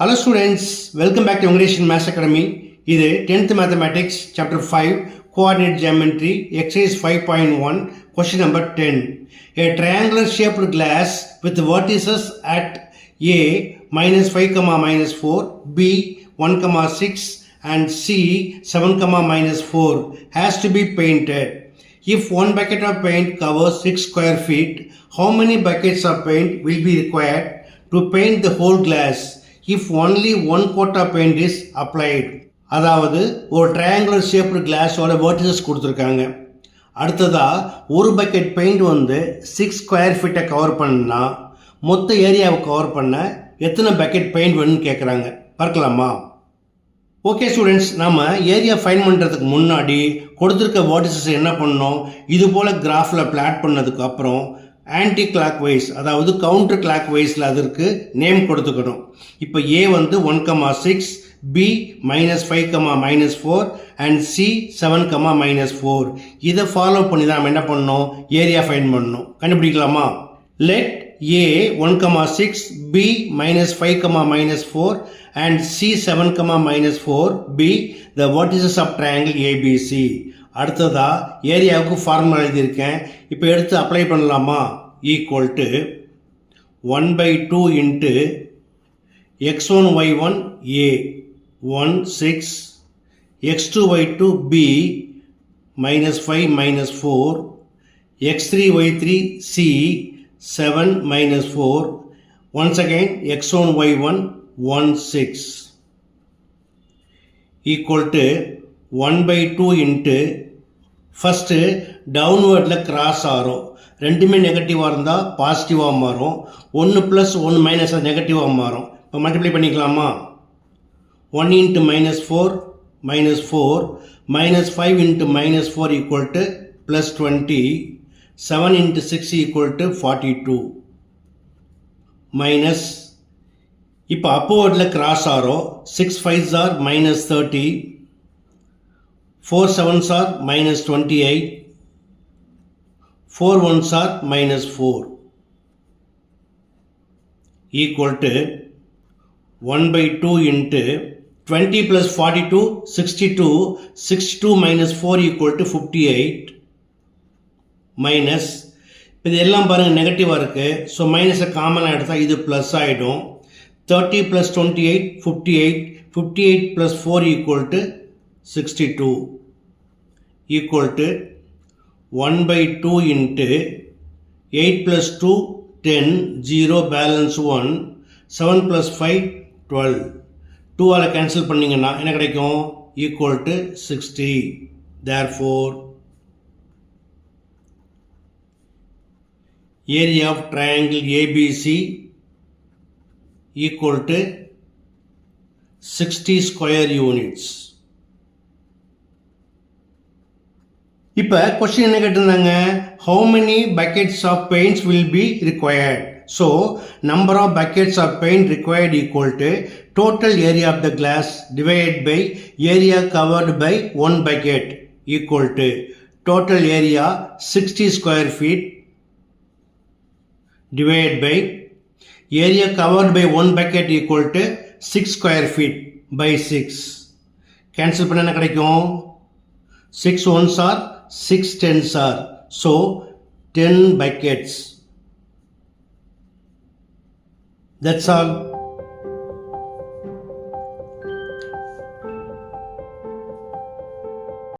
Hello students, welcome back to English in Maths Academy. இது 10th Mathematics Chapter 5 Coordinate Geometry Exercise 5.1 Question number 10. A triangular shaped glass with vertices at A minus 5, minus 4, B 1, 6 and C 7, minus 4 has to be painted. If one bucket of paint covers 6 square feet, how many buckets of paint will be required to paint the whole glass if only one coat of paint is applied? அதாவது ஒரு triangular shaped கிளாஸோட vertices கொடுத்துருக்காங்க. அடுத்ததா ஒரு bucket paint வந்து 6 square ஃபீட்டை cover பண்ணா மொத்த ஏரியாவை கவர் பண்ண எத்தனை பக்கெட் பெயிண்ட் வேணும்னு கேட்குறாங்க. பார்க்கலாமா? ஓகே ஸ்டூடெண்ட்ஸ், நம்ம ஏரியா ஃபைன் பண்ணுறதுக்கு முன்னாடி கொடுத்துருக்க வெர்டிசஸ் என்ன பண்ணோம், இது போல் கிராஃபில் பிளாட் பண்ணதுக்கு அப்புறம் ஆன்டி கிளாக் வைஸ், அதாவது கவுண்டர் கிளாக் வைஸில் அதற்கு நேம் கொடுத்துக்கணும். இப்போ ஏ வந்து 1, 6, B minus 5, minus 4 and C 7, minus 4. இதை ஃபாலோ பண்ணி தான் நம்ம என்ன பண்ணணும், ஏரியா ஃபைண்ட் பண்ணணும். கண்டுபிடிக்கலாமா? Let A 1, 6, B minus 5, minus 4 and C 7, minus 4 be the vertices of triangle ABC. அடுத்ததா ஏரியாவுக்கு ஃபார்முலா எழுதியிருக்கேன். இப்போ எடுத்து அப்ளை பண்ணலாமா? Equal to 1/2 into x1 y1 A 1 6 x2 y2 B minus 5 minus 4 x3 y3 C 7 minus 4 once again x1 y1 1 6 equal to 1/2 into first downwardல cross ஆரும், ரெண்டுமே நெகட்டிவாக இருந்தால் பாசிட்டிவாக மாறும், 1 + 1 மைனஸ் நெகட்டிவாக மாறும். இப்போ மல்டிப்ளை பண்ணிக்கலாமா? 1 into minus 4 minus 4 minus 5 into minus 4 equal to plus 20, 7 into 6 equal to 42 minus, இப்போ அப்போவர்டில் cross ஆரும், 6 5s are minus 30, 4 7s are minus 28, 4 1s are minus 4 equal to 1/2 into 20 plus 42 62, 62 minus 4 equal to 58 minus, இது எல்லாம் பாருங்கள் நெகட்டிவாக இருக்குது, so மைனஸை காமனாக எடுத்தால் இது ப்ளஸ் ஆகிடும். 30 plus 28 58, 58 plus 4 equal to 62 equal to 1/2 into 8 plus 2 10, 0 balance 1, 7 plus 5 12, 2ஆல் cancel பண்ணிங்கன்னா என்ன கிடைக்கும், equal to 60. Therefore area of triangle ABC equal to 60 square units. இப்போ கொஸ்டின் என்ன கேட்டிருந்தாங்க, how many buckets of paints will be required? So number of buckets of paint required equal to total area of the glass divided by area covered by one bucket equal to total area 60 square feet divided by area covered by one bucket equal to 6 square feet by 6. Cancel பண்ண என்ன கிடைக்கும், 6 1s are 6 10s are, so 10 buckets. That's all.